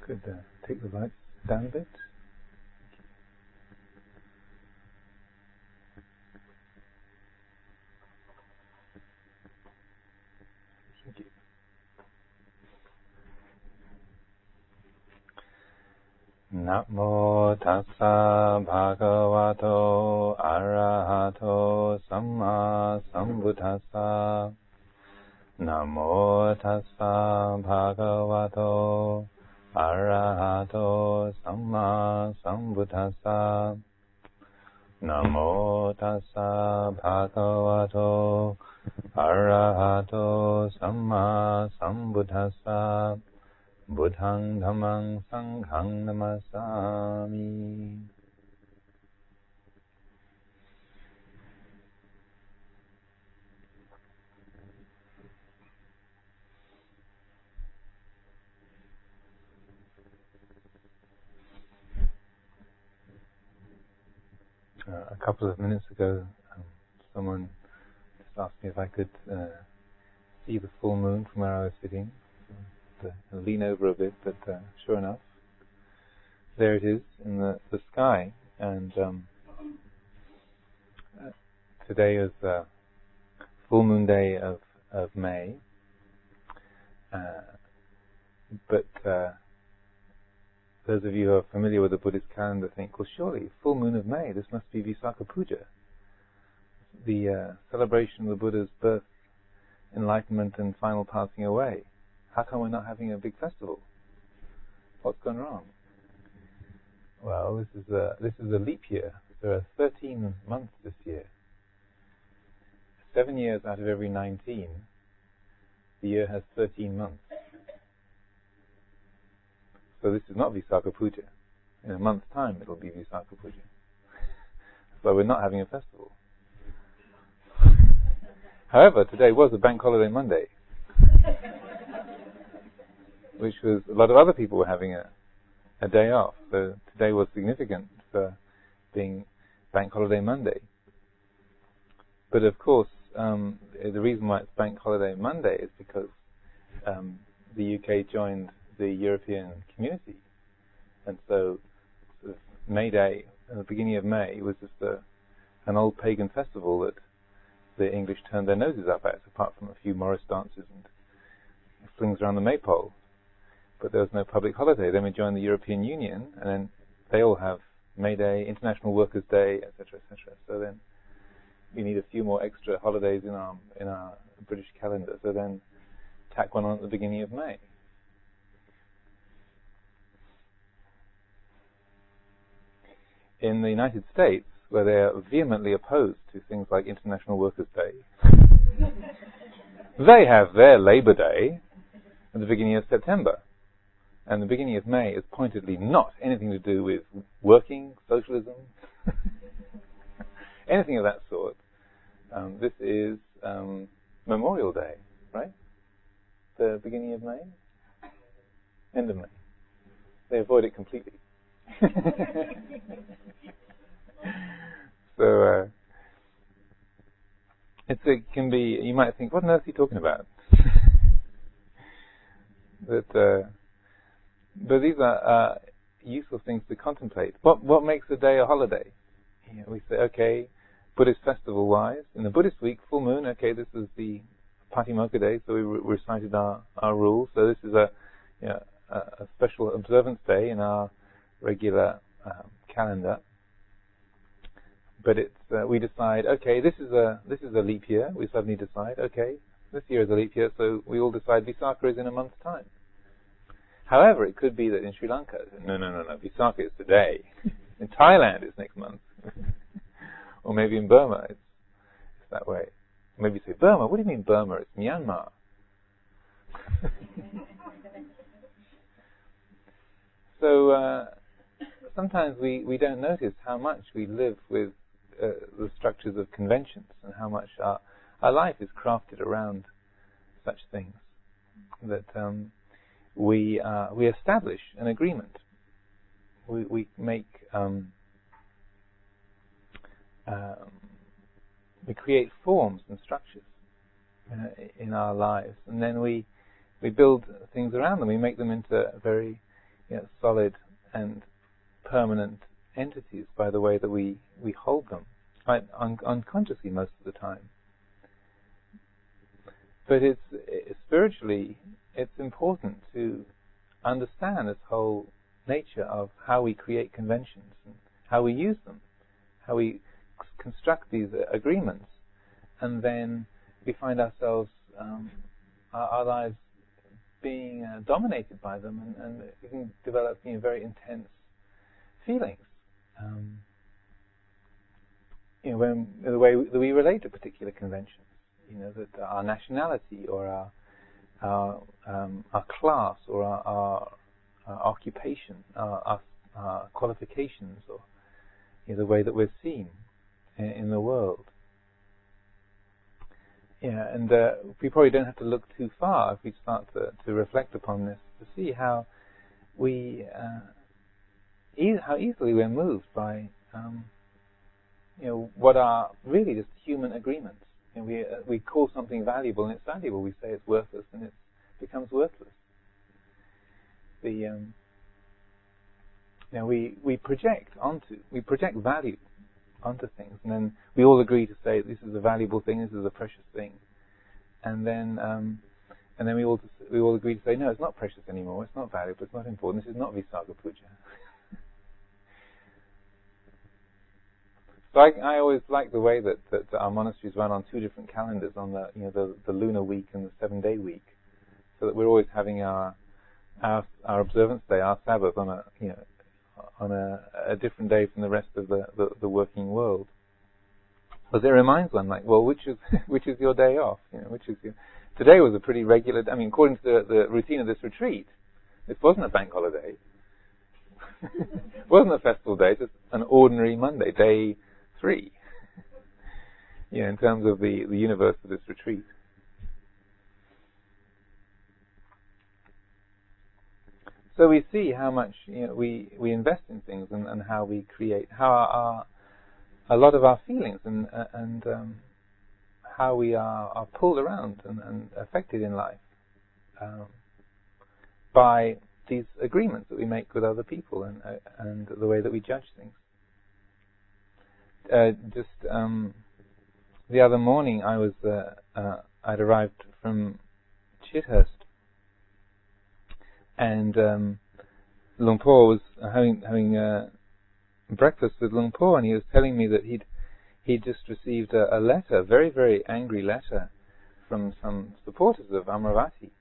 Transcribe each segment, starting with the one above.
Could take the lights down a bit. Thank you. Namo tassa bhagavato arahato samma sambuddhassa. Namo tassa bhagavato arahato samma sambuddhassa. Namo tassa bhagavato arahato samma sambuddhassa. Buddhang dhammang sanghang namasami. A couple of minutes ago, someone just asked me if I could see the full moon from where I was sitting. To lean over a bit, but sure enough, there it is in the sky. And today is full moon day of May. But those of you who are familiar with the Buddhist calendar think, well, surely full moon of May, this must be Visakha Puja, the celebration of the Buddha's birth, enlightenment, and final passing away. How come we're not having a big festival? What's gone wrong? Well, this is a leap year. There are 13 months this year. 7 years out of every 19, the year has 13 months. So this is not Visakha Puja. In a month's time, it'll be Visakha Puja. So we're not having a festival. However, today was a bank holiday Monday, which was a lot of other people were having a day off. So today was significant for being Bank Holiday Monday. But of course, the reason why it's Bank Holiday Monday is because the UK joined the European Community, and so sort of May Day, at the beginning of May, was just an old pagan festival that the English turned their noses up at, apart from a few Morris dances and flings around the maypole. But there was no public holiday. Then we joined the European Union, and then they all have May Day, International Workers' Day, etc., etc. So then we need a few more extra holidays in our British calendar. So then tack one on at the beginning of May. In the United States, where they are vehemently opposed to things like International Workers' Day, they have their Labor Day at the beginning of September. And the beginning of May is pointedly not anything to do with working, socialism, anything of that sort. This is Memorial Day, right? The beginning of May? End of May. They avoid it completely. So it can be, you might think, what on earth are you talking about? But these are useful things to contemplate. What makes a day a holiday? We say, okay, Buddhist festival-wise, in the Buddhist week, full moon, okay, this is the Patimokkha day, so we recited our rules. So this is a special observance day in our regular calendar. But it's we decide, okay, this is a leap year. We suddenly decide, okay, this year is a leap year, so we all decide Visakha is in a month's time. However, it could be that in Sri Lanka, no, Visakha is today. In Thailand, it's next month. Or maybe in Burma, it's that way. Maybe you say, Burma? What do you mean Burma? It's Myanmar. So sometimes we don't notice how much we live with the structures of conventions and how much our life is crafted around such things. That we establish an agreement. We make we create forms and structures in our lives, and then we build things around them. We make them into very solid and permanent entities by the way that we hold them, right, unconsciously most of the time. But spiritually, it's important to understand this whole nature of how we create conventions and how we use them, how we construct these agreements, and then we find ourselves, our lives being dominated by them, and we can develop very intense feelings. When the way that we relate to particular conventions, that our nationality or our class or our occupation, our qualifications, or the way that we're seen in the world. And we probably don't have to look too far if we start to reflect upon this to see how how easily we're moved by what are really just human agreements. We call something valuable and it's valuable. We say it's worthless and it becomes worthless. We project value onto things, and then we all agree to say this is a valuable thing, this is a precious thing, and then we all agree to say no, it's not precious anymore, it's not valuable, it's not important, this is not Visaga Puja. So I always like the way that our monasteries run on two different calendars, on the lunar week and the 7-day week, so that we're always having our observance day, our Sabbath, on a different day from the rest of the working world. But it reminds one, which is your day off? Today was a pretty regular. According to the routine of this retreat, this wasn't a bank holiday. It wasn't a festival day. It's just an ordinary Monday, day 3. In terms of the universe of this retreat. So we see how much we invest in things, and how we create, how a lot of our feelings and how we are pulled around and affected in life by these agreements that we make with other people and the way that we judge things. The other morning, I'd arrived from Chithurst. And Luang Por was having breakfast with Luang Por, and he was telling me that he'd just received a letter, a very, very angry letter, from some supporters of Amaravati,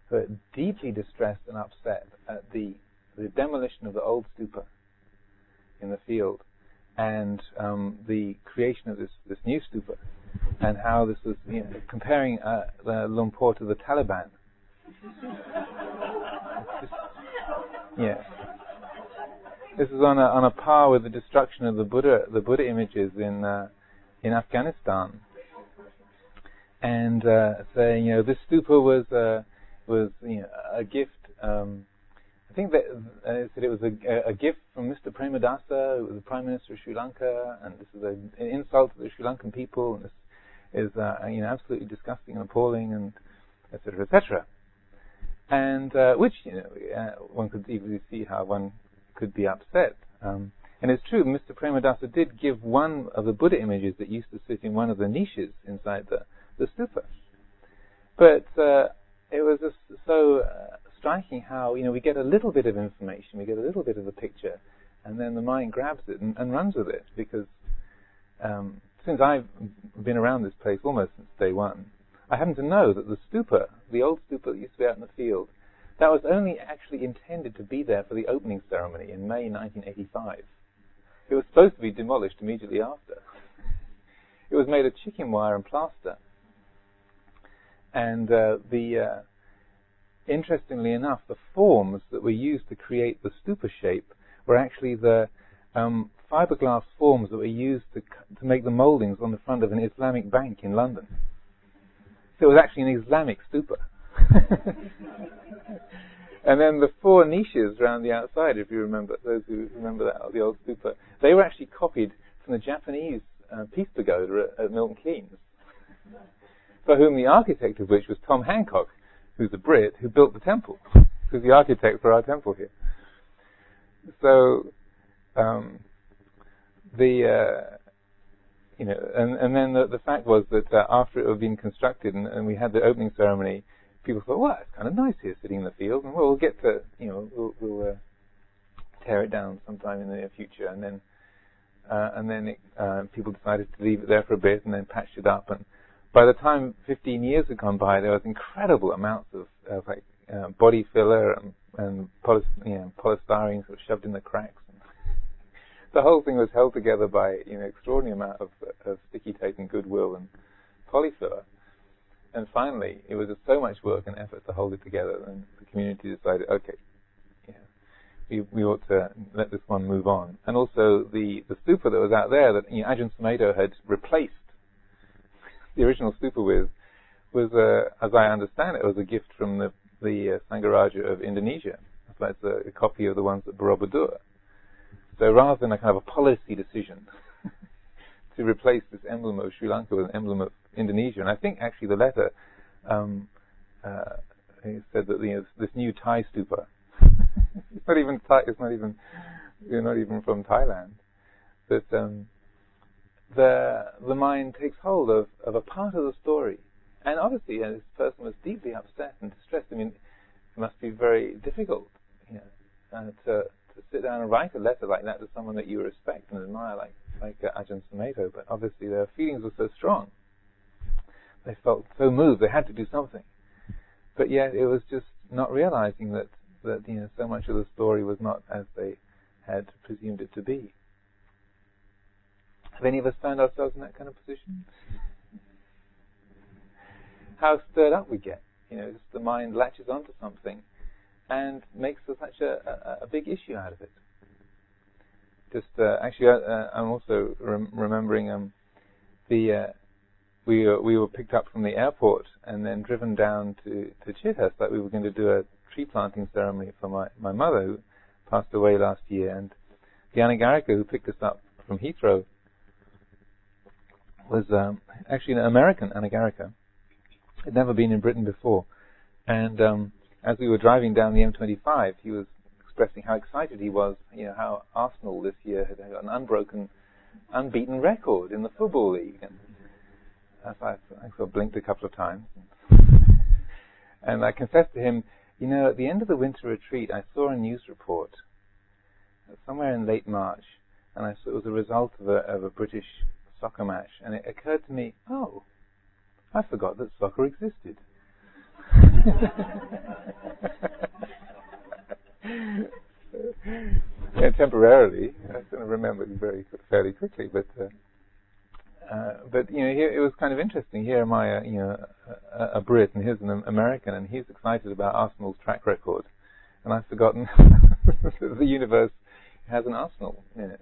who are deeply distressed and upset at the demolition of the old stupa in the field, and the creation of this new stupa, and how this was comparing Luang Por to the Taliban. This is on a par with the destruction of the Buddha images in Afghanistan, and saying this stupa was a gift. I think that said it was a gift from Mr. Premadasa, who was the Prime Minister of Sri Lanka, and this is an insult to the Sri Lankan people, and this is absolutely disgusting and appalling, and etc. etc. And which one could easily see how one could be upset. And it's true, Mr. Premadasa did give one of the Buddha images that used to sit in one of the niches inside the stupa. But it was just so striking how we get a little bit of information, we get a little bit of a picture, and then the mind grabs it and runs with it. Because since I've been around this place almost since day one, I happen to know that the stupa, the old stupa that used to be out in the field, that was only actually intended to be there for the opening ceremony in May 1985. It was supposed to be demolished immediately after. It was made of chicken wire and plaster. And interestingly enough, the forms that were used to create the stupa shape were actually the fiberglass forms that were used to make the mouldings on the front of an Islamic bank in London. So it was actually an Islamic stupa. And then the 4 niches around the outside, if you remember, those who remember that, the old stupa, they were actually copied from the Japanese Peace Pagoda at Milton Keynes, for whom the architect of which was Tom Hancock, who's a Brit, who built the temple, who's the architect for our temple here. So the and then the fact was that after it had been constructed and we had the opening ceremony, people thought, well, it's kind of nice here sitting in the field, and we'll get to we'll tear it down sometime in the near future, and then people decided to leave it there for a bit and then patched it up, and by the time 15 years had gone by, there was incredible amounts of body filler and polystyrene sort of shoved in the cracks. The whole thing was held together by extraordinary amount of sticky tape and goodwill and polyfiller. And finally, it was just so much work and effort to hold it together, and the community decided, okay, we ought to let this one move on. And also the stupa that was out there that Ajahn Sumedho had replaced the original stupa with was, as I understand it, was a gift from the Sangharaja of Indonesia. So it's a copy of the ones at Borobudur. So rather than a kind of a policy decision to replace this emblem of Sri Lanka with an emblem of Indonesia, and I think actually the letter he said that this new Thai stupa, it's not even Thai, you're not even from Thailand, but the mind takes hold of a part of the story, and obviously this person was deeply upset and distressed. I mean, it must be very difficult, to sit down and write a letter like that to someone that you respect and admire, like Ajahn Sumedho. But obviously their feelings were so strong. They felt so moved. They had to do something. But yet it was just not realizing that so much of the story was not as they had presumed it to be. Have any of us found ourselves in that kind of position? How stirred up we get. Just the mind latches onto something and makes such a big issue out of it. Just actually, I'm also remembering we were picked up from the airport and then driven down to Chithurst. Like we were going to do a tree planting ceremony for my mother, who passed away last year, and the Anagarika who picked us up from Heathrow was actually an American Anagarika. Had never been in Britain before, and as we were driving down the M25, he was expressing how excited he was, how Arsenal this year had got an unbeaten record in the Football League. And I sort of blinked a couple of times. And I confessed to him, at the end of the winter retreat, I saw a news report somewhere in late March, and I saw it was a result of a British soccer match. And it occurred to me, oh, I forgot that soccer existed. Temporarily, I sort of remembered fairly quickly, but here it was kind of interesting. Here am I, a Brit, and here's an American, and he's excited about Arsenal's track record, and I've forgotten that the universe has an Arsenal in it.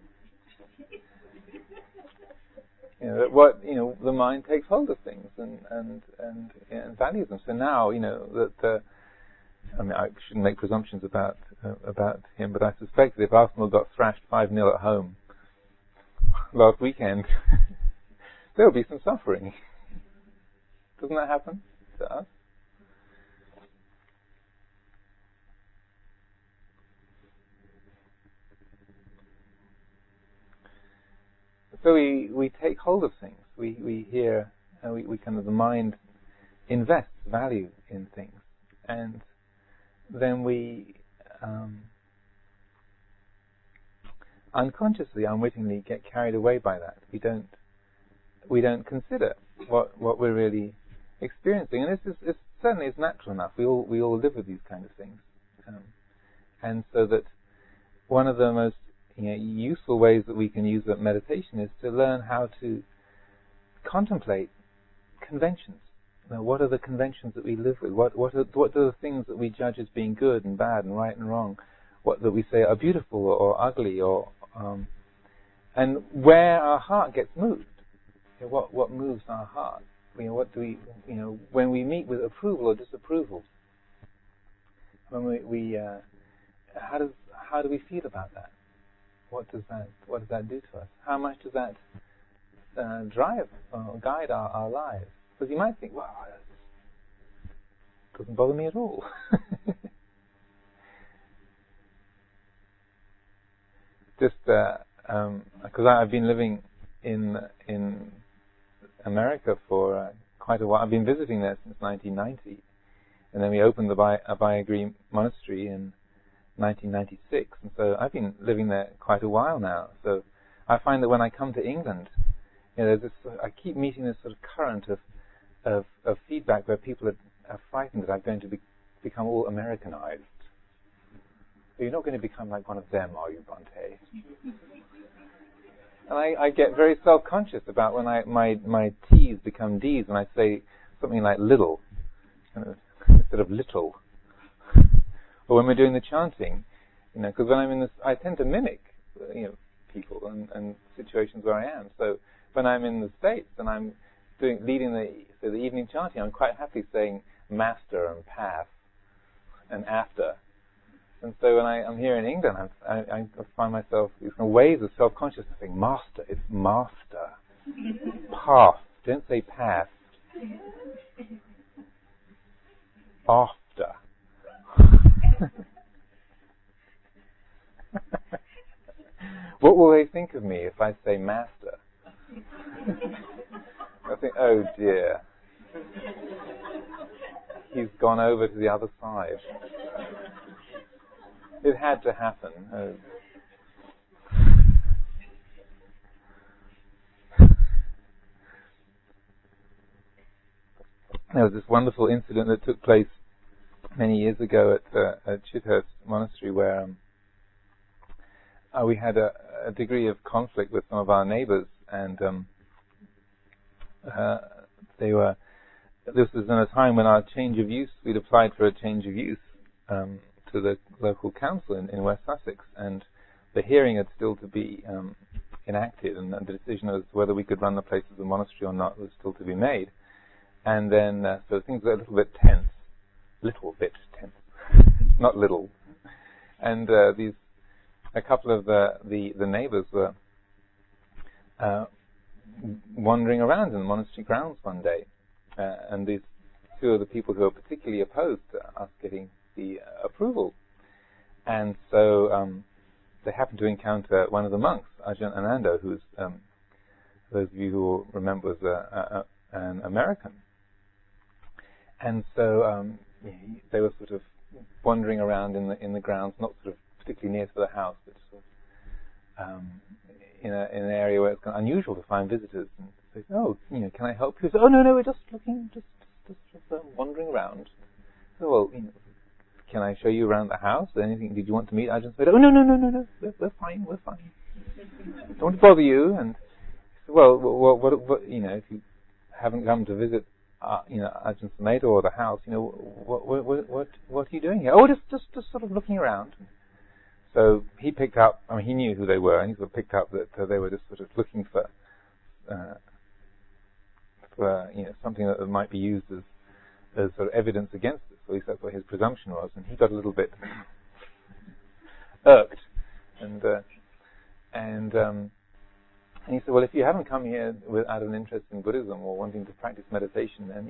The mind takes hold of things and values them. So now, I shouldn't make presumptions about him, but I suspect that if Arsenal got thrashed 5-0 at home last weekend, there will be some suffering. Doesn't that happen to us? So we take hold of things. We hear, we kind of, the mind invests value in things, and then we unconsciously, unwittingly get carried away by that. We don't consider what we're really experiencing, and this certainly is natural enough. We all live with these kind of things, and so that one of the most useful ways that we can use that meditation is to learn how to contemplate conventions. What are the conventions that we live with? What are the things that we judge as being good and bad and right and wrong? What that we say are beautiful or ugly, or and where our heart gets moved. What moves our heart? What do we when we meet with approval or disapproval? When we how do we feel about that? What does that do to us? How much does that drive or guide our lives? Because you might think, well, it doesn't bother me at all. just because I've been living in America for quite a while. I've been visiting there since 1990, and then we opened the Abhayagiri Monastery in 1996, and so I've been living there quite a while now. So I find that when I come to England, there's this. I keep meeting this sort of current of feedback where people are frightened that I'm going to become all Americanized. You're not going to become like one of them, are you, Bhante? And I get very self-conscious about when my T's become D's when I say something like little instead of little. Or when we're doing the chanting, because when I'm in this, I tend to mimic, people and situations where I am. So when I'm in the States and I'm leading the evening chanting, I'm quite happy saying master and path and after. And so when I'm here in England, I find myself these kind of waves of self-consciousness saying master. It's master. Path. Don't say path. After. What will they think of me if I say master? I think, oh dear. He's gone over to the other side. It had to happen. Oh. There was this wonderful incident that took place many years ago at Chithurst Monastery where we had a degree of conflict with some of our neighbours, and this was in a time when our change of use, we'd applied for a change of use to the local council in West Sussex, and the hearing had still to be enacted, and the decision as to whether we could run the place as a monastery or not was still to be made. And then, so things were a little bit tense, not little. And a couple of the neighbours were wandering around in the monastery grounds one day, and these two of the people who were particularly opposed to us getting the approval, and so they happened to encounter one of the monks, Ajahn Ananda, who's those of you who will remember was an American, and so they were sort of wandering around in the grounds, not sort of particularly near to the house, but sort of in an area where it's kind of unusual to find visitors. And they say, "Oh, can I help you?" So, "Oh, no, we're just looking, just wandering around." So, well, can I show you around the house? Anything? Did you want to meet Ajahn? Oh, no, we're fine. Don't want to bother you. And so, well, what if you haven't come to visit, Ajahn Sumedho or the house, what are you doing here? Oh, just sort of looking around. So he picked up. I mean, he knew who they were, and he sort of picked up that they were just sort of looking for something that might be used as sort of evidence against us. At least that's what his presumption was, and he got a little bit irked, and he said, "Well, if you haven't come here out of an interest in Buddhism or wanting to practice meditation, then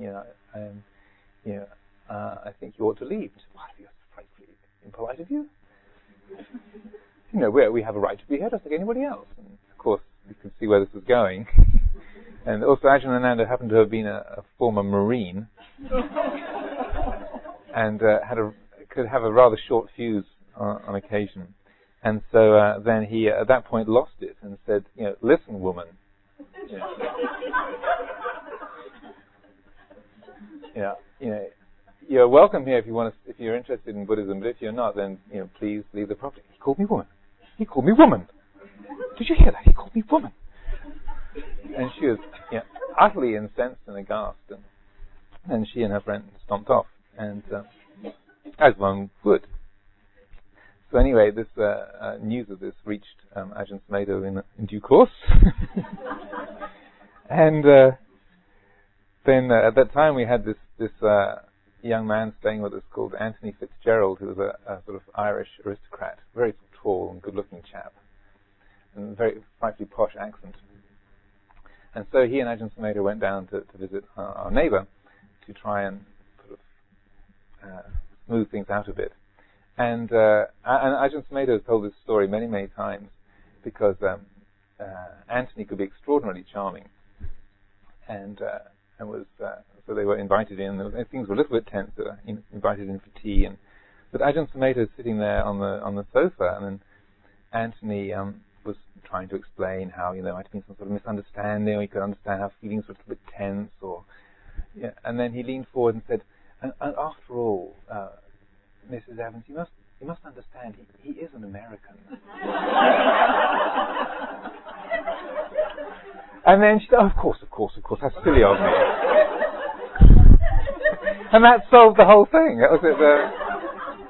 I think you ought to leave." "Why, you're frightfully impolite of you. We have a right to be here just like anybody else." And of course, you can see where this was going. And also, Ajahn Ananda happened to have been a former Marine, and could have a rather short fuse on occasion. And so then he, at that point, lost it and said, "Listen, woman. You're welcome here if you're interested in Buddhism, but if you're not, then please leave the property." He called me woman. Did you hear that? He called me woman. And she was utterly incensed and aghast, and she and her friend stomped off, and as one would. So anyway, this news of this reached Ajahn Sumedho in due course, and then at that time we had this young man staying with us called Anthony Fitzgerald, who was a sort of Irish aristocrat, very tall and good-looking chap, and very frightfully posh accent. And so he and Ajahn Sumedho went down to visit our neighbour to try and sort of smooth things out a bit. And Ajahn Sumedho has told this story many, many times. because Anthony could be extraordinarily charming, and was so they were invited in. Things were a little bit tense. They were invited in for tea, but Ajahn Sumedho was sitting there on the sofa, and then Anthony was trying to explain how there might have been some sort of misunderstanding, or he could understand how feelings were a little bit tense, and then he leaned forward and said, and after all, Mrs. Evans, you must understand, he is an American. And then she said, oh, of course, that's silly of me. And that solved the whole thing. That was it.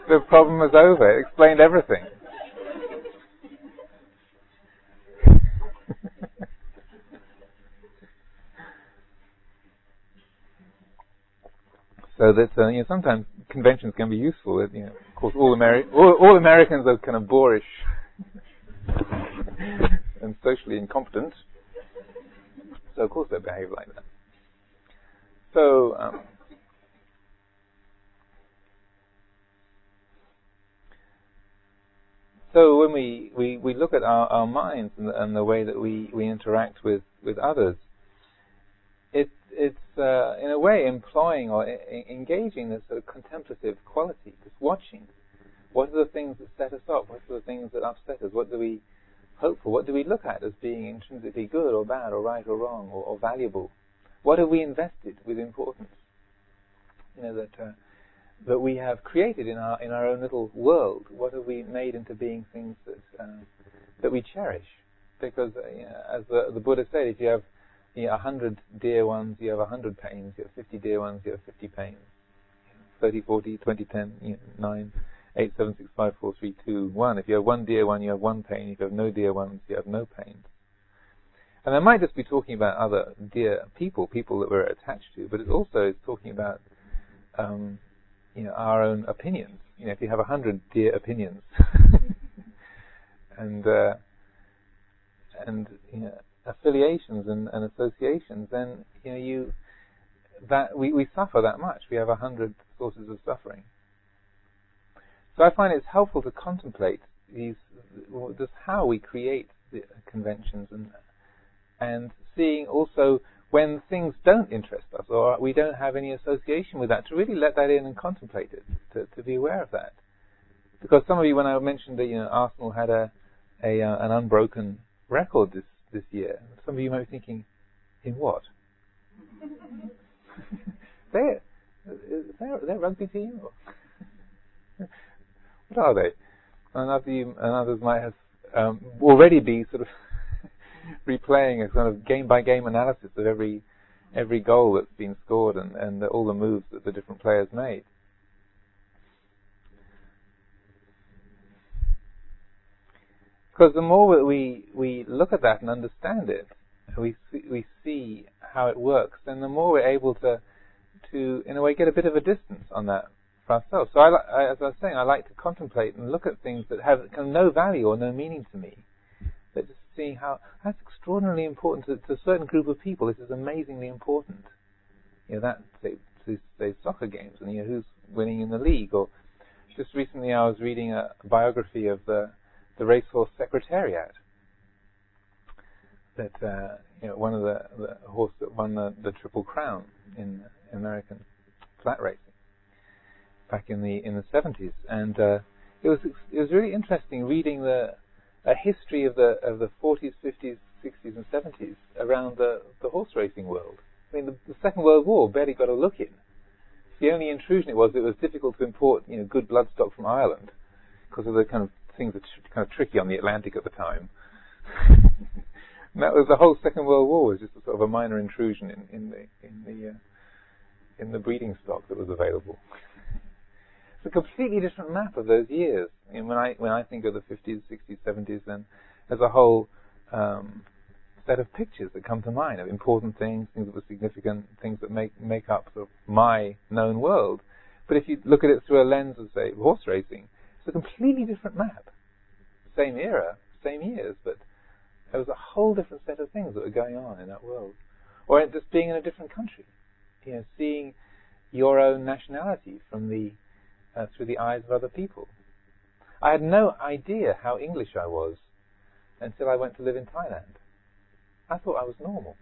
The problem was over. It explained everything. So that sometimes conventions can be useful. Of course, all Americans are kind of boorish and socially incompetent. So of course they behave like that. So when we look at our minds and the way that we interact with others, it's in a way employing or engaging this sort of contemplative quality, just watching. What are the things that set us up? What are the things that upset us? What do we hope for? What do we look at as being intrinsically good or bad or right or wrong or valuable? What have we invested with importance? That we have created in our own little world. What have we made into being things that we cherish? Because as the Buddha said, if you have 100 dear ones, you have 100 pains. You have 50 dear ones, you have 50 pains. 30, 40, 20, 10, 9, 8, 7, 6, 5, 4, 3, 2, 1. If you have one dear one, you have one pain. If you have no dear ones, you have no pains. And I might just be talking about other dear people that we're attached to, but it also is talking about our own opinions. If you have 100 dear opinions, and affiliations and associations, then we suffer that much. We have 100 sources of suffering. So I find it's helpful to contemplate just how we create the conventions and seeing also when things don't interest us or we don't have any association with that, to really let that in and contemplate it, to be aware of that. Because some of you, when I mentioned that Arsenal had an unbroken record this year, some of you might be thinking, in what? They're a rugby team? What are they? And others might have already be sort of replaying a kind of game-by-game analysis of every goal that's been scored and all the moves that the different players made. Because the more that we look at that and understand it, we see how it works, then the more we're able to in a way get a bit of a distance on that for ourselves. So as I was saying, I like to contemplate and look at things that have kind of no value or no meaning to me. But just seeing how that's extraordinarily important to a certain group of people. This is amazingly important. That say soccer games and who's winning in the league. Or just recently, I was reading a biography of the racehorse Secretariat. That one of the horse that won the Triple Crown in American flat racing back in the 70s, and it was really interesting reading a history of the 40s, 50s, 60s, and 70s around the horse racing world. I mean, the Second World War barely got a look in. The only intrusion it was difficult to import good bloodstock from Ireland because of the kind of things that kind of tricky on the Atlantic at the time. And that was the whole Second World War was just a sort of a minor intrusion in the breeding stock that was available. It's a completely different map of those years. When I think of the 50s, 60s, 70s, then there's a whole set of pictures that come to mind of important things that were significant, things that make up sort of my known world. But if you look at it through a lens of, say, horse racing, it's a completely different map. Same era, same years, but there was a whole different set of things that were going on in that world. Or just being in a different country, seeing your own nationality from through the eyes of other people. I had no idea how English I was until I went to live in Thailand. I thought I was normal.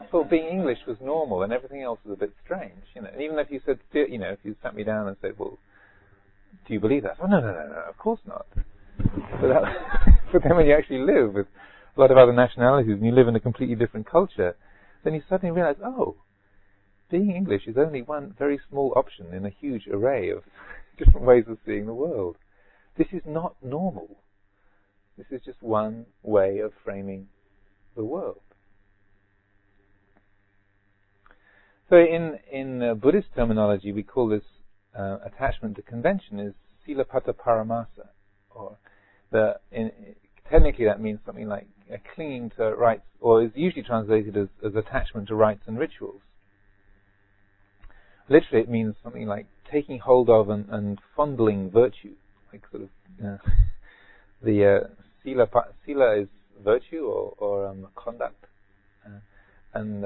I thought being English was normal and everything else was a bit strange, And even if you said, if you sat me down and said, well, do you believe that? Oh, no, of course not. But then when you actually live with a lot of other nationalities and you live in a completely different culture, then you suddenly realize, being English is only one very small option in a huge array of different ways of seeing the world. This is not normal. This is just one way of framing the world. So in Buddhist terminology, we call this attachment to convention is silapata paramasa, or technically that means something like clinging to rites, or is usually translated as attachment to rites and rituals. Literally, it means something like taking hold of and fondling virtue, like sort of the sila is virtue or conduct, and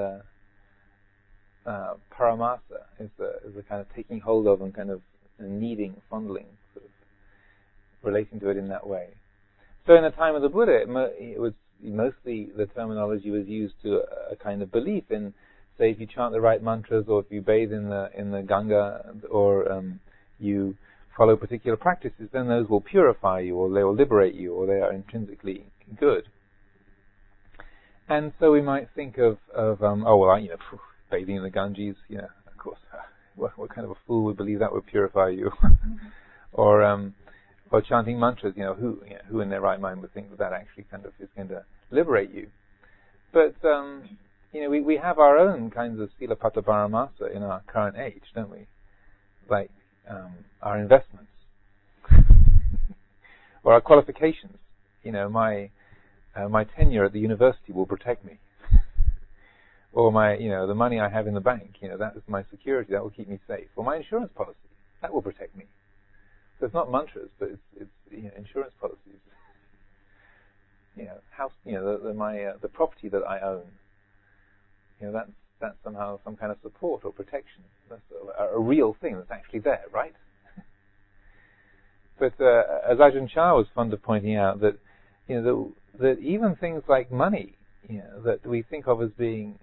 paramasa is the kind of taking hold of and kind of needing, fondling, sort of relating to it in that way. So in the time of the Buddha, it was mostly the terminology was used to a kind of belief in, say, if you chant the right mantras, or if you bathe in the Ganga, or you follow particular practices, then those will purify you, or they will liberate you, or they are intrinsically good. And so we might think of bathing in the Ganges, of course, what kind of a fool would believe that would purify you? or chanting mantras, who in their right mind would think that actually kind of is going to liberate you? But we have our own kinds of silapata paramasa in our current age, don't we? Like our investments or our qualifications. My tenure at the university will protect me. Or the money I have in the bank, that is my security, that will keep me safe. Or my insurance policy, that will protect me. So it's not mantras, but it's insurance policies. House, the property that I own, that's somehow some kind of support or protection. That's a real thing that's actually there, right? But as Ajahn was fond of pointing out, that that even things like money, that we think of as being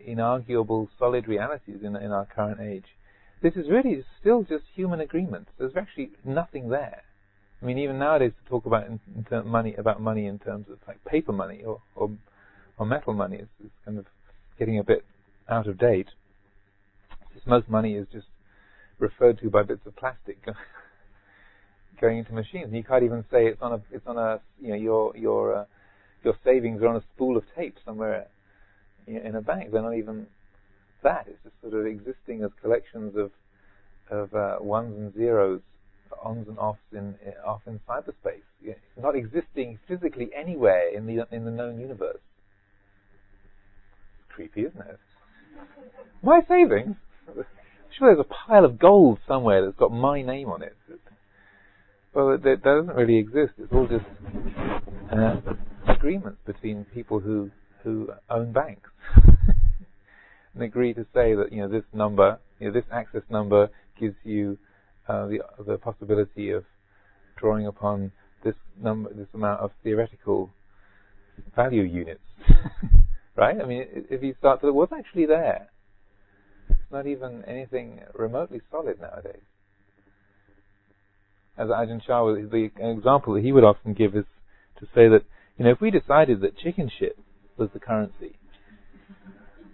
inarguable, solid realities in our current age, this is really still just human agreements. There's actually nothing there. I mean, even nowadays to talk about money in terms of like paper money or metal money is kind of getting a bit out of date. Most money is just referred to by bits of plastic going into machines. And you can't even say it's on a your savings are on a spool of tape somewhere in a bank. They're not even that. It's just sort of existing as collections of ones and zeros, ons and offs off in cyberspace. It's not existing physically anywhere in the known universe. It's creepy, isn't it? My savings? Sure, there's a pile of gold somewhere that's got my name on it. Well, that doesn't really exist. It's all just agreements between people who own banks and agree to say that this number, this access number gives you the possibility of drawing upon this amount of theoretical value units, right? I mean, if you start to look, what's actually there? It's not even anything remotely solid nowadays. As Ajahn Chah, the example that he would often give is to say that if we decided that chicken shit was the currency,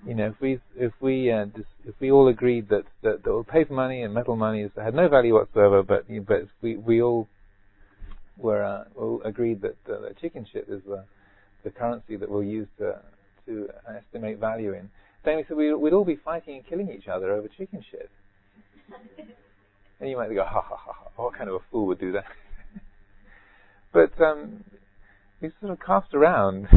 if we all agreed that paper money and metal money had no value whatsoever, but we all were all agreed that chicken shit is the currency that we'll use to estimate value in, then we said we'd all be fighting and killing each other over chicken shit. And you might go, ha ha ha ha, what kind of a fool would do that? But we sort of cast around,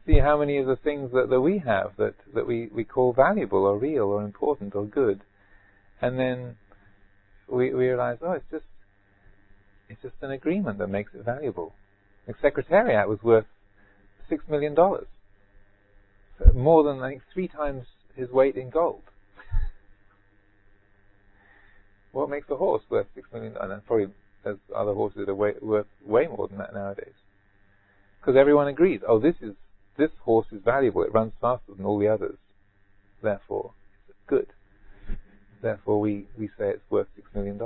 see how many of the things that we have that we call valuable or real or important or good, and then we realize, it's just an agreement that makes it valuable. The Secretariat was worth $6 million, more than 3 times his weight in gold. What makes a horse worth $6 million? Probably There's other horses that are worth way more than that nowadays. Because everyone agrees, oh, this horse is valuable, it runs faster than all the others, therefore it's good. Therefore we say it's worth $6 million.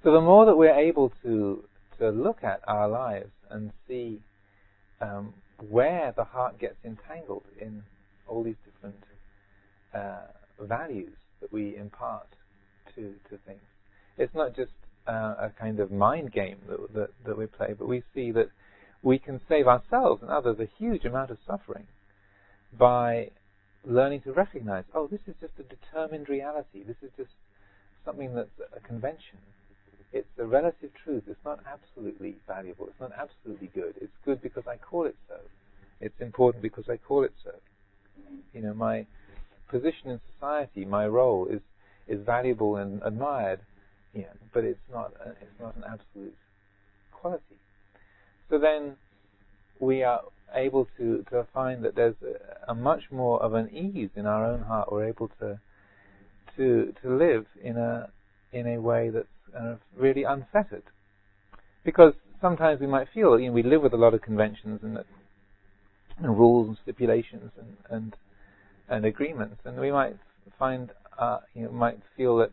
So the more that we're able to look at our lives and see where the heart gets entangled in all these different values that we impart to things. It's not just a kind of mind game that we play, but we see that we can save ourselves and others a huge amount of suffering by learning to recognize, oh, this is just a determined reality. This is just something that's a convention. It's a relative truth. It's not absolutely valuable. It's not absolutely good. It's good because I call it so. It's important because I call it so. You know, my position in society, my role is valuable and admired, you know, but it's not an absolute quality. So then we are able to find that there's a much more of an ease in our own heart. We're able to live in a way that's really unfettered. Because sometimes we might feel, you know, we live with a lot of conventions and rules and stipulations and agreements, and we might find, might feel that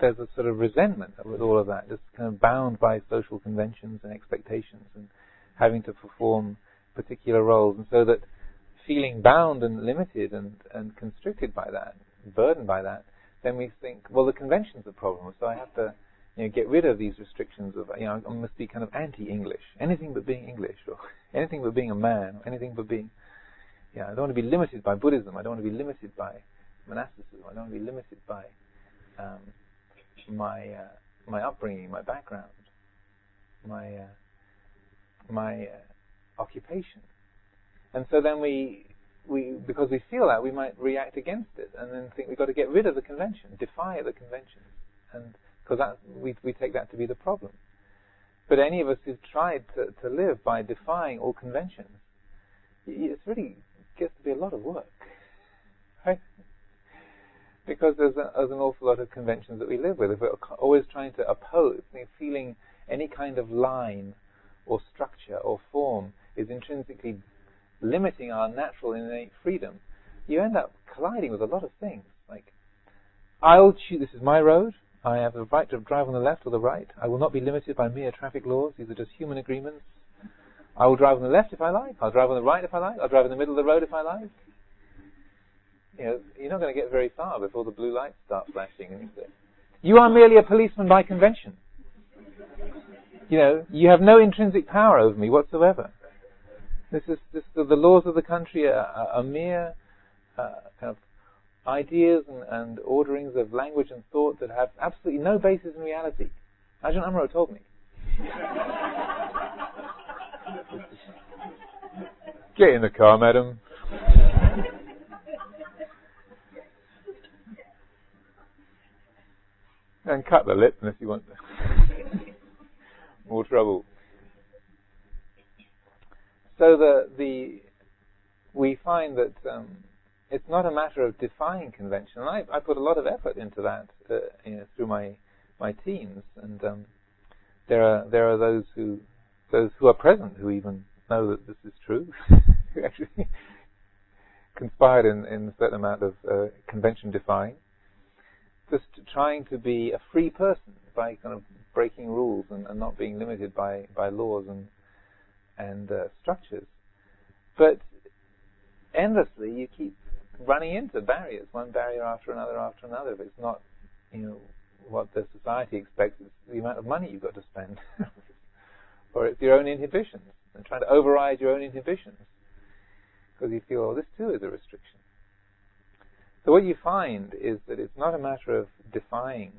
there's a sort of resentment with all of that, just kind of bound by social conventions and expectations and having to perform particular roles, and so that feeling bound and limited and constricted by that, burdened by that, then we think, well, the convention's the problem, so I have to, you know, get rid of these restrictions of, you know, I must be kind of anti-English, anything but being English, or anything but being a man, or anything but being, I don't want to be limited by Buddhism, I don't want to be limited by monasticism, I don't want to be limited by my upbringing, my background, my occupation. And so then we because we feel that, we might react against it and then think we've got to get rid of the convention, defy the convention, and because we take that to be the problem. But any of us who've tried to live by defying all conventions, it's really gets to be a lot of work, right? Because there's an awful lot of conventions that we live with. If we're always trying to oppose, feeling any kind of line or structure or form is intrinsically limiting our natural innate freedom, you end up colliding with a lot of things. Like, I'll choose, this is my road, I have the right to drive on the left or the right, I will not be limited by mere traffic laws, these are just human agreements. I will drive on the left if I like, I'll drive on the right if I like, I'll drive in the middle of the road if I like. You know, you're not going to get very far before the blue lights start flashing. And you are merely a policeman by convention. You know, you have no intrinsic power over me whatsoever. The laws of the country are mere kind of ideas and orderings of language and thought that have absolutely no basis in reality. Ajahn Amaro told me. Get in the car, madam. And cut the lip unless you want more trouble. So we find that it's not a matter of defying convention. And I put a lot of effort into that through my teens, and there are those who are present who even know that this is true, who actually conspired in a certain amount of convention defying. Just trying to be a free person by kind of breaking rules and not being limited by laws and structures. But endlessly you keep running into barriers, one barrier after another. If it's not, what the society expects, it's the amount of money you've got to spend. Or it's your own inhibitions, and trying to override your own inhibitions. Because you feel, this too is a restriction. So what you find is that it's not a matter of defying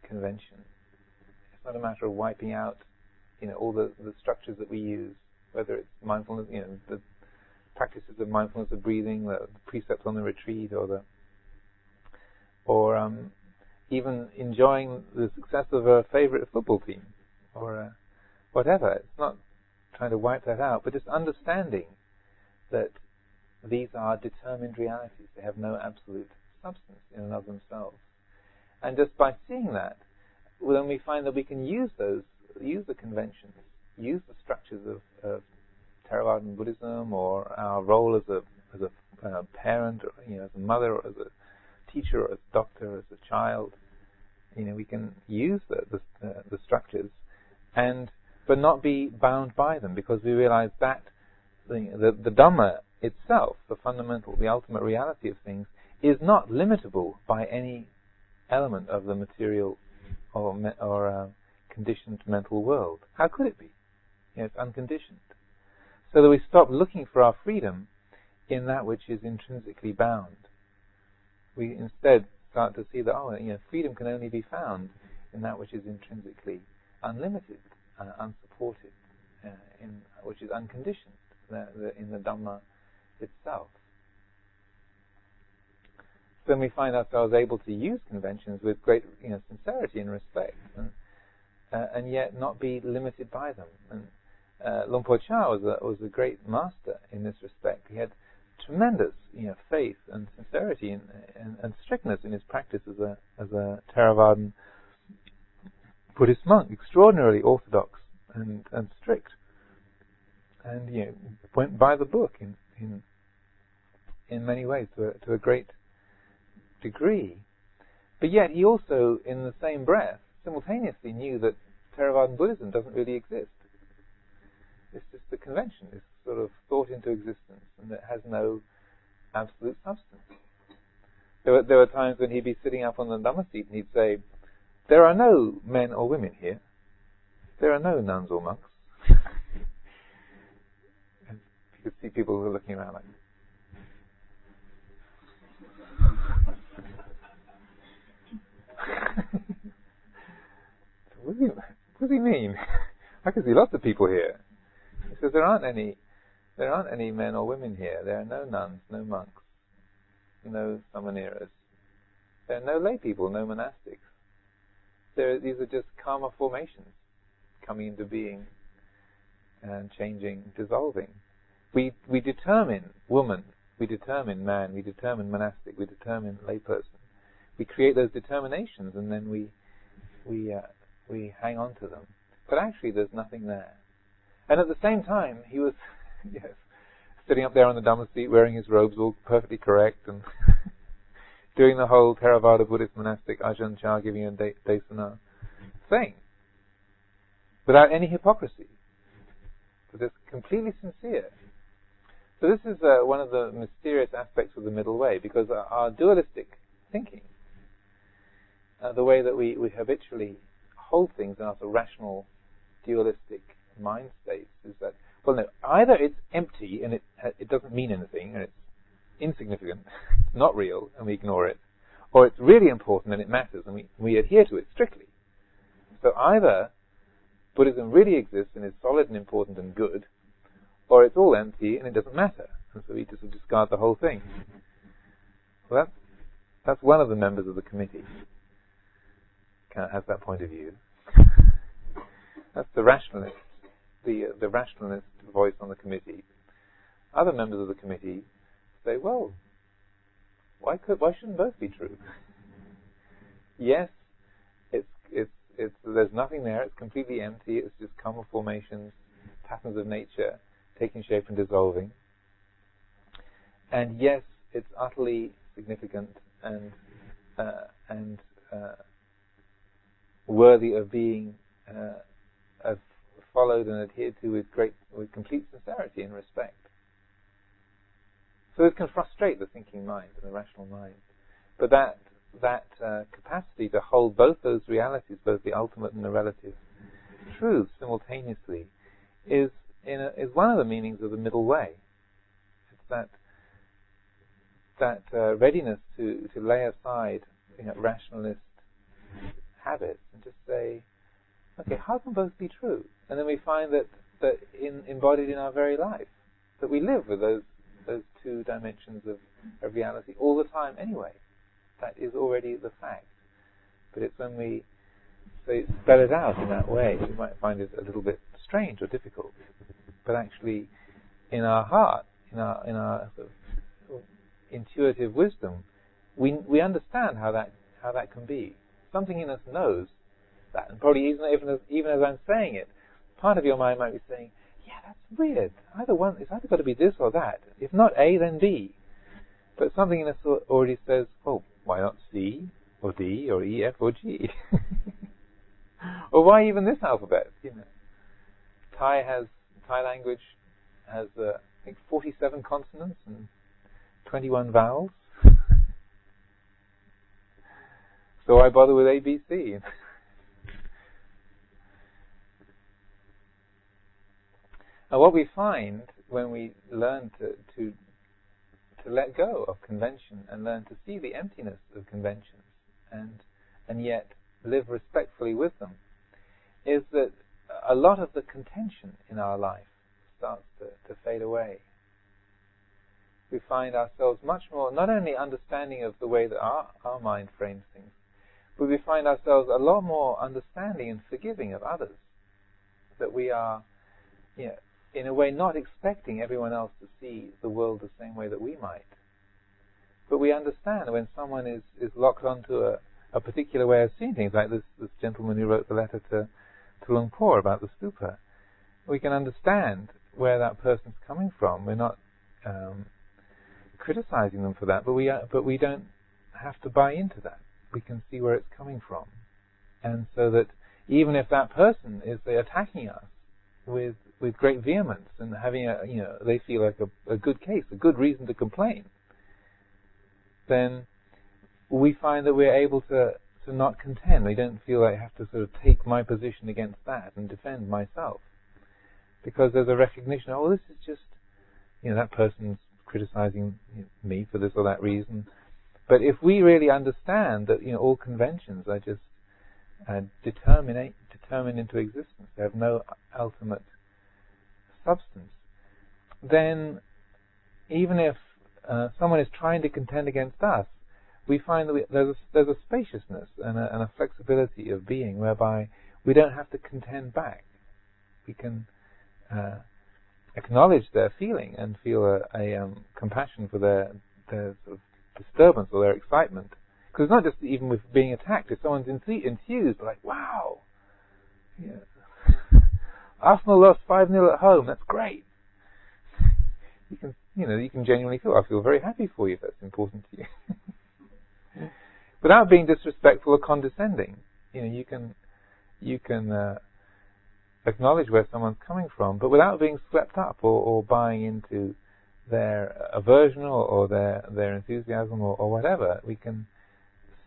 convention. It's not a matter of wiping out, all the structures that we use, whether it's mindfulness, the practices of mindfulness of breathing, the precepts on the retreat, or even enjoying the success of a favorite football team, or whatever. It's not trying to wipe that out, but just understanding that these are determined realities. They have no absolute substance in and of themselves. And just by seeing that, then we find that we can use the conventions, use the structures of Theravadan Buddhism, or our role as a parent, or, as a mother, or as a teacher, or as a doctor, or as a child. We can use the structures, but not be bound by them, because we realize that the Dhamma itself, the ultimate reality of things, is not limitable by any element of the material or conditioned mental world. How could it be? It's unconditioned. So that we stop looking for our freedom in that which is intrinsically bound. We instead start to see that freedom can only be found in that which is intrinsically unlimited, unsupported, which is unconditioned, in the Dhamma itself. So then we find ourselves able to use conventions with great sincerity and respect, and yet not be limited by them. And Luang Por Chah was a great master in this respect. He had tremendous faith and sincerity and strictness in his practice as a Theravadan Buddhist monk, extraordinarily orthodox and strict, and went by the book in many ways to a great degree. But yet he also, in the same breath, simultaneously knew that Theravadan Buddhism doesn't really exist. It's just a convention. It's sort of thought into existence, and it has no absolute substance. There were times when he'd be sitting up on the Dhamma seat and he'd say, "There are no men or women here. There are no nuns or monks." And you could see people who were looking around like, what does he mean? I can see lots of people here. He says there aren't any men or women here. There are no nuns, no monks, no samaneras. There are no lay people, no monastics. These are just karma formations coming into being and changing, dissolving. We determine woman, we determine man, we determine monastic, we determine layperson. We create those determinations, and then we hang on to them. But actually there's nothing there. And at the same time, he was sitting up there on the Dhamma seat, wearing his robes all perfectly correct, and doing the whole Theravada Buddhist monastic Ajahn Chah giving a desana thing, without any hypocrisy, but just completely sincere. So this is one of the mysterious aspects of the middle way, because our dualistic thinking, the way that we habitually hold things in our sort of rational, dualistic mind states, is that, either it's empty and it doesn't mean anything and it's insignificant, it's not real and we ignore it, or it's really important and it matters and we adhere to it strictly. So either Buddhism really exists and is solid and important and good, or it's all empty and it doesn't matter, and so we just discard the whole thing. Well, that's one of the members of the committee has that point of view. That's the rationalist, the rationalist voice on the committee. Other members of the committee say, well, why shouldn't both be true? Yes, there's nothing there. It's completely empty. It's just karma formations, patterns of nature taking shape and dissolving. And yes, it's utterly significant and worthy of being followed and adhered to with complete sincerity and respect. So it can frustrate the thinking mind and the rational mind, but that capacity to hold both those realities, both the ultimate and the relative truths simultaneously, is one of the meanings of the middle way. It's that readiness to lay aside rationalist habits and just say, okay, how can both be true? And then we find that embodied in our very life, that we live with those two dimensions of reality all the time anyway. That is already the fact. But it's when we spell it out in that way, we might find it a little bit strange or difficult. But actually, in our heart, in our sort of intuitive wisdom, we understand how that can be. Something in us knows that. And probably even as I'm saying it, part of your mind might be saying, yeah, that's weird. It's either got to be this or that. If not A, then B. But something in us already says, oh, why not C, or D, or E, F, or G? Or why even this alphabet? Thai language has, I think, 47 consonants and 21 vowels. So why bother with A, B, C? And what we find when we learn to let go of convention and learn to see the emptiness of conventions and yet live respectfully with them is that a lot of the contention in our life starts to fade away. We find ourselves much more not only understanding of the way that our mind frames things, but we find ourselves a lot more understanding and forgiving of others. That we are, in a way, not expecting everyone else to see the world the same way that we might. But we understand when someone is locked onto a particular way of seeing things, like this gentleman who wrote the letter to Luang Por about the stupa. We can understand where that person's coming from. We're not criticizing them for that, but we don't have to buy into that. We can see where it's coming from. And so that even if that person is attacking us with great vehemence and having they feel like a good case, a good reason to complain, then we find that we're able to not contend. We don't feel like I have to sort of take my position against that and defend myself. Because there's a recognition, this is just, that person's criticizing me for this or that reason. But if we really understand that, all conventions are just determined into existence, they have no ultimate substance, then even if someone is trying to contend against us, we find that there's a spaciousness and a flexibility of being whereby we don't have to contend back. We can acknowledge their feeling and feel a compassion for their sort of disturbance or their excitement. Because it's not just even with being attacked. If someone's enthused, like, wow, Arsenal lost 5-0 at home, that's great. You can genuinely feel, I feel very happy for you if that's important to you. Without being disrespectful or condescending, you can acknowledge where someone's coming from, but without being swept up or buying into their aversion or their enthusiasm or whatever. We can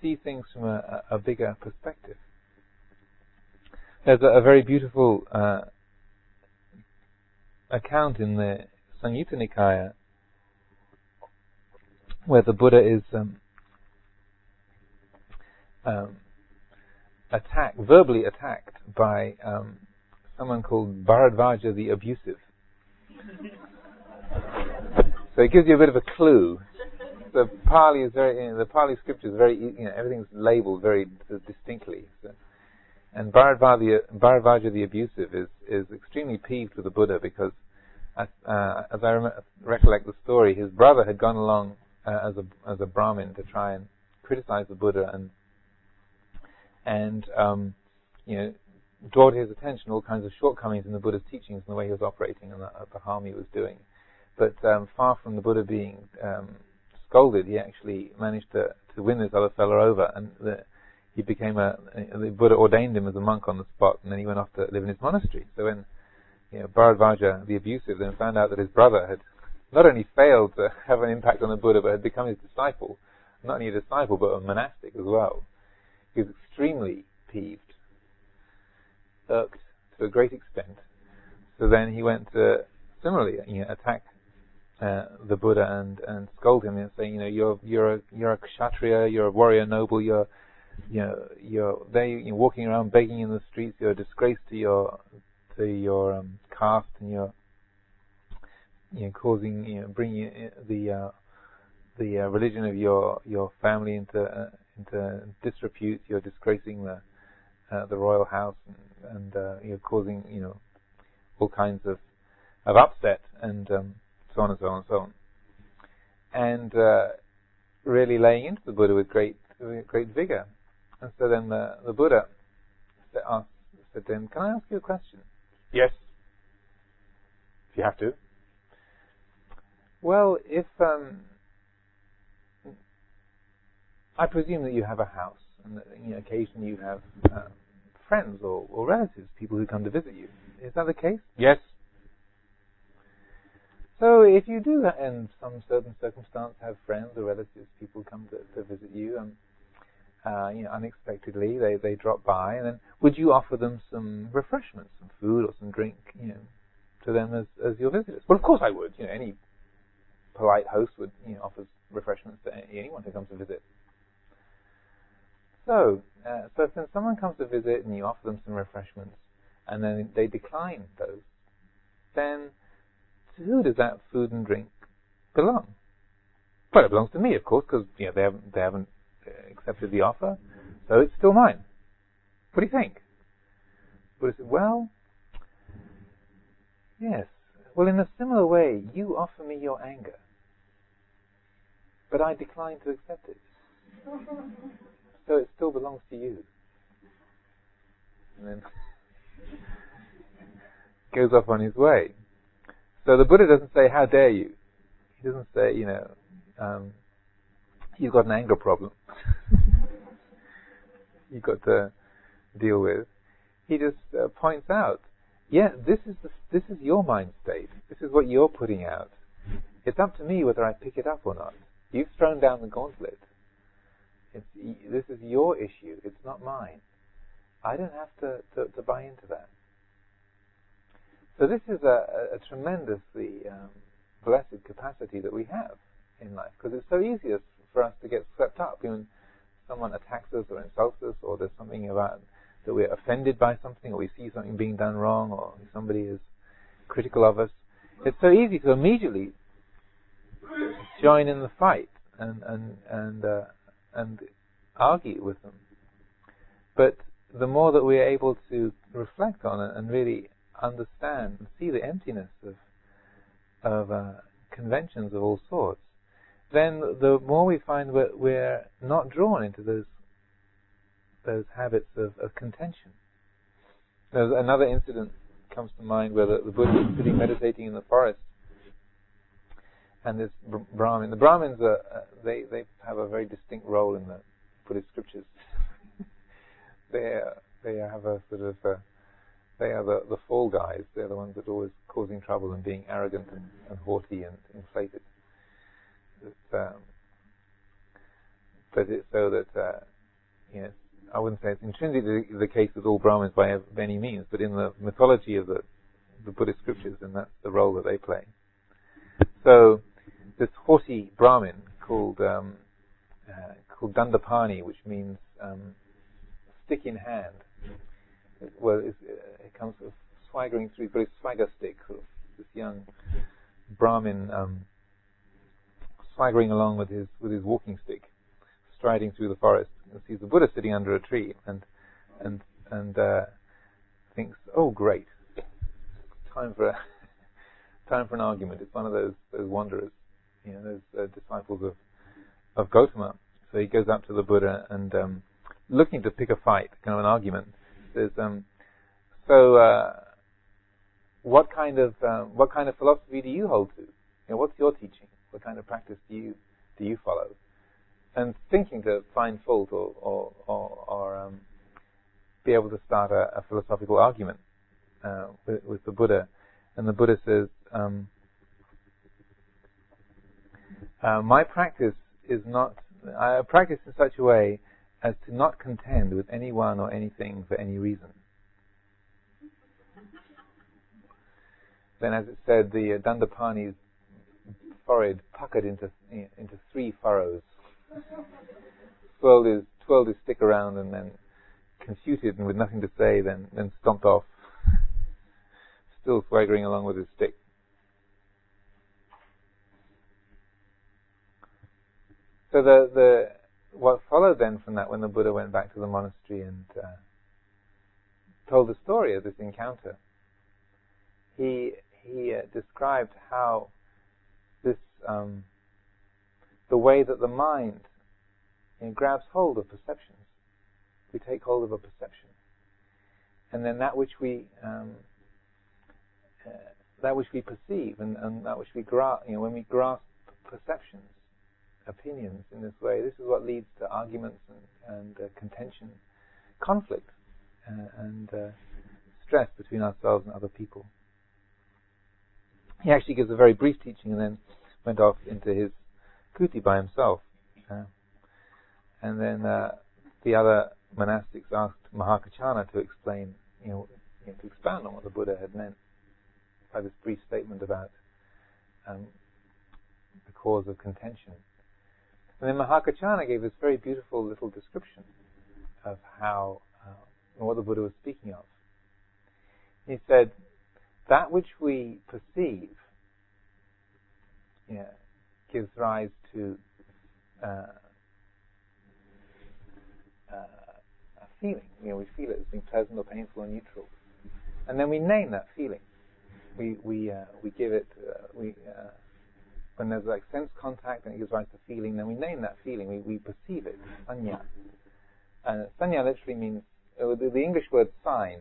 see things from a bigger perspective. There's a very beautiful account in the Samyutta Nikaya where the Buddha is verbally attacked by someone called Bharadvaja the Abusive. So it gives you a bit of a clue. The Pali scripture is very, everything's labelled very distinctly. So. And Bharadvaja the Abusive is extremely peeved with the Buddha because, as I recollect the story, his brother had gone along as a Brahmin to try and criticize the Buddha and draw to his attention all kinds of shortcomings in the Buddha's teachings and the way he was operating and the harm he was doing. But far from the Buddha being scolded, he actually managed to win this other fellow over, and he became the Buddha ordained him as a monk on the spot, and then he went off to live in his monastery. So when Bharadvaja the Abusive then found out that his brother had not only failed to have an impact on the Buddha, but had become his disciple, not only a disciple but a monastic as well, he was extremely peeved, irked to a great extent. So then he went to similarly attack the Buddha and scold him and saying, you're a kshatriya, you're a warrior noble, you're walking around begging in the streets, you're a disgrace to your caste, and you're causing bringing the religion of your family into disrepute. You're disgracing the royal house and you're causing all kinds of upset and so on and so on and so on, and really laying into the Buddha with great vigor. And so then the Buddha said to him, "Can I ask you a question?" "Yes, if you have to." "Well, if I presume that you have a house, and that occasionally you have friends or relatives, people who come to visit you. Is that the case?" "Yes." "So if you do, in some certain circumstance, have friends or relatives, people come to visit you, unexpectedly, they drop by, and then would you offer them some refreshments, some food or some drink, to them as your visitors?" "Well, of course I would. Any polite host would, offer refreshments to anyone who comes to visit." So if someone comes to visit and you offer them some refreshments, and then they decline those, then to who does that food and drink belong? Well, it belongs to me, of course, because they haven't accepted the offer, so it's still mine. What do you think? Buddha said, "Well, yes. Well, in a similar way, you offer me your anger, but I decline to accept it. So it still belongs to you." And then goes off on his way. So the Buddha doesn't say, "How dare you?" He doesn't say, "You've got an anger problem you've got to deal with." He just points out, this is your mind state. This is what you're putting out. It's up to me whether I pick it up or not. You've thrown down the gauntlet. This is your issue. It's not mine. I don't have to buy into that. So this is a tremendously blessed capacity that we have in life, because it's so easy for us to get swept up. When someone attacks us or insults us, or there's something about that we're offended by something, or we see something being done wrong, or somebody is critical of us, it's so easy to immediately join in the fight and argue with them. But the more that we're able to reflect on it and really understand and see the emptiness of conventions of all sorts, then the more we find we're not drawn into those habits of contention. There's another incident comes to mind where the Buddha was sitting meditating in the forest, and this Brahmin. The Brahmins they have a very distinct role in the Buddhist scriptures. they have a sort of they are the fall guys. They're the ones that are always causing trouble and being arrogant and haughty and inflated. But it's so that I wouldn't say it's intrinsically the case with all Brahmins by any means, but in the mythology of the Buddhist scriptures, and that's the role that they play. So this haughty Brahmin called Dandapani, which means stick in hand. It comes sort of swaggering through, but it's swagger stick, sort of this young Brahmin swaggering along with his walking stick, striding through the forest, and sees the Buddha sitting under a tree, and thinks, "Oh, great! Time for an argument." It's one of those wanderers, those disciples of Gautama. So he goes up to the Buddha and, looking to pick a fight, kind of an argument, says, what kind of philosophy do you hold to? What's your teaching? What kind of practice do you follow? And thinking to find fault or be able to start a philosophical argument with the Buddha, and the Buddha says, my practice is not. I practice in such a way as to not contend with anyone or anything for any reason. Then, as it said, the Dandapani's forehead puckered into 3 furrows, twirled his stick around, and then confuted and with nothing to say, then stomped off, still swaggering along with his stick. So what followed then from that, when the Buddha went back to the monastery and told the story of this encounter, he described how this the way that the mind grabs hold of perceptions. We take hold of a perception, and then that which we perceive, and that which we grasp. When we grasp perceptions, opinions in this way, this is what leads to arguments and contention, conflict, and stress between ourselves and other people. He actually gives a very brief teaching and then went off into his kuti by himself. And then the other monastics asked Mahakachana to explain, to expound on what the Buddha had meant by this brief statement about the cause of contention. And then Mahakachana gave this very beautiful little description of how, what the Buddha was speaking of. He said, that which we perceive gives rise to a feeling. We feel it as being pleasant or painful or neutral. And then we name that feeling. We give it, when there's like sense contact and it gives rise to feeling, then we name that feeling. We perceive it, sanya. And sanya literally means, the English word sign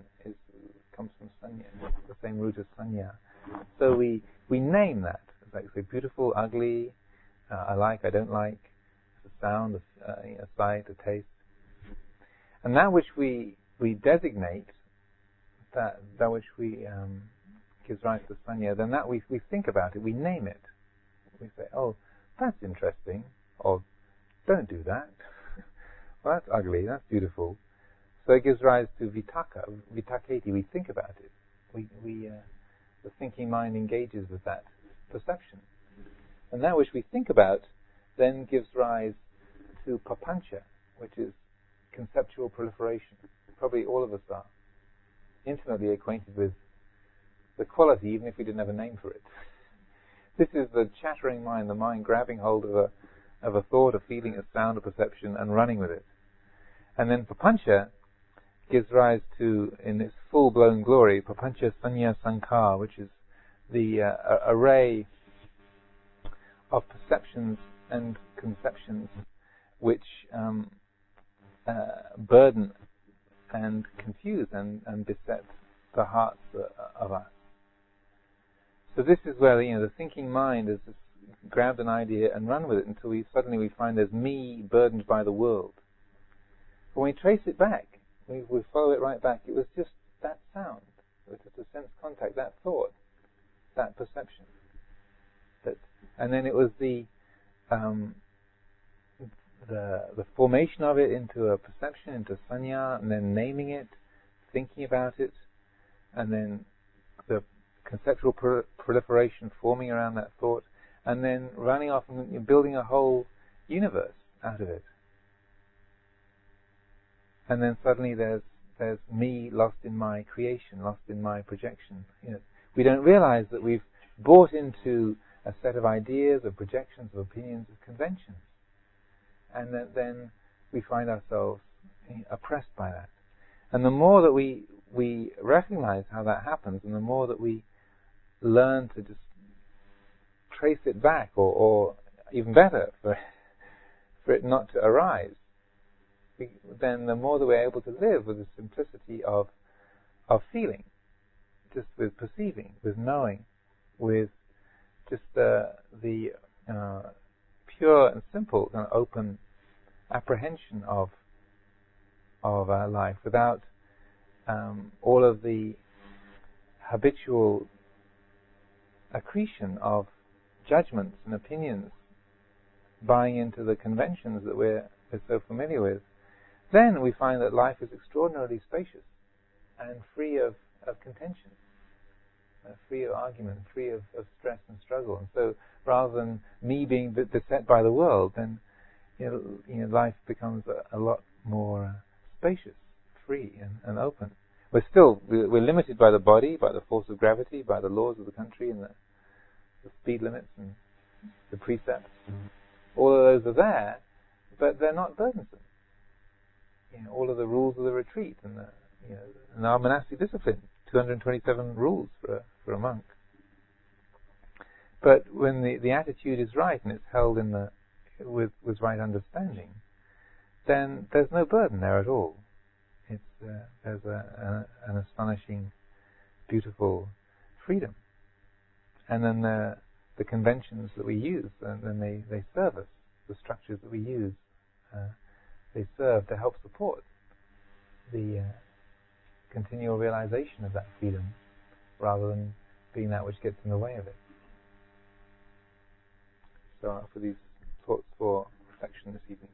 comes from sanya, the same root as sanya. So we name that. It's like, say, beautiful, ugly, I like, I don't like, a sound, a sight, a taste. And that which we designate, that which we gives rise to sanya, then that we think about it, we name it. We say, oh, that's interesting, or don't do that. Well, that's ugly, that's beautiful. So it gives rise to vitaka, vitaketi, we think about it. The thinking mind engages with that perception. And that which we think about then gives rise to papancha, which is conceptual proliferation. Probably all of us are intimately acquainted with the quality, even if we didn't have a name for it. This is the chattering mind, the mind grabbing hold of a thought, a feeling, a sound, a perception, and running with it. And then papancha gives rise to, in its full-blown glory, papancha sanya sankar, which is the array of perceptions and conceptions which burden and confuse and beset the hearts of us. So this is where the thinking mind has just grabbed an idea and run with it until we suddenly find there's me burdened by the world. When we trace it back, we follow it right back, it was just that sound, it was just a sense contact, that thought, that perception. And then it was the formation of it into a perception, into sanya, and then naming it, thinking about it, and then the conceptual proliferation forming around that thought, and then running off and building a whole universe out of it. And then suddenly there's me lost in my creation, lost in my projection. We don't realize that we've bought into a set of ideas, of projections, of opinions, of conventions. And that then we find ourselves oppressed by that. And the more that we recognize how that happens, and the more that we learn to just trace it back, or even better, for it not to arise, then the more that we're able to live with the simplicity of feeling, just with perceiving, with knowing, with just the pure and simple and open apprehension of our life, without all of the habitual accretion of judgments and opinions, buying into the conventions that we're so familiar with. Then we find that life is extraordinarily spacious and free of contention, free of argument, free of stress and struggle. And so, rather than me being beset by the world, then life becomes a lot more spacious, free, and open. We're limited by the body, by the force of gravity, by the laws of the country, and the speed limits and the precepts. All of those are there, but they're not burdensome. All of the rules of the retreat and our monastic discipline, 227 rules for a monk. But when the attitude is right and it's held with right understanding, then there's no burden there at all. there's an astonishing, beautiful freedom. And then the conventions that we use, and then they serve us. The structures that we use, they serve to help support the continual realization of that freedom, rather than being that which gets in the way of it. So I offer these thoughts for reflection this evening.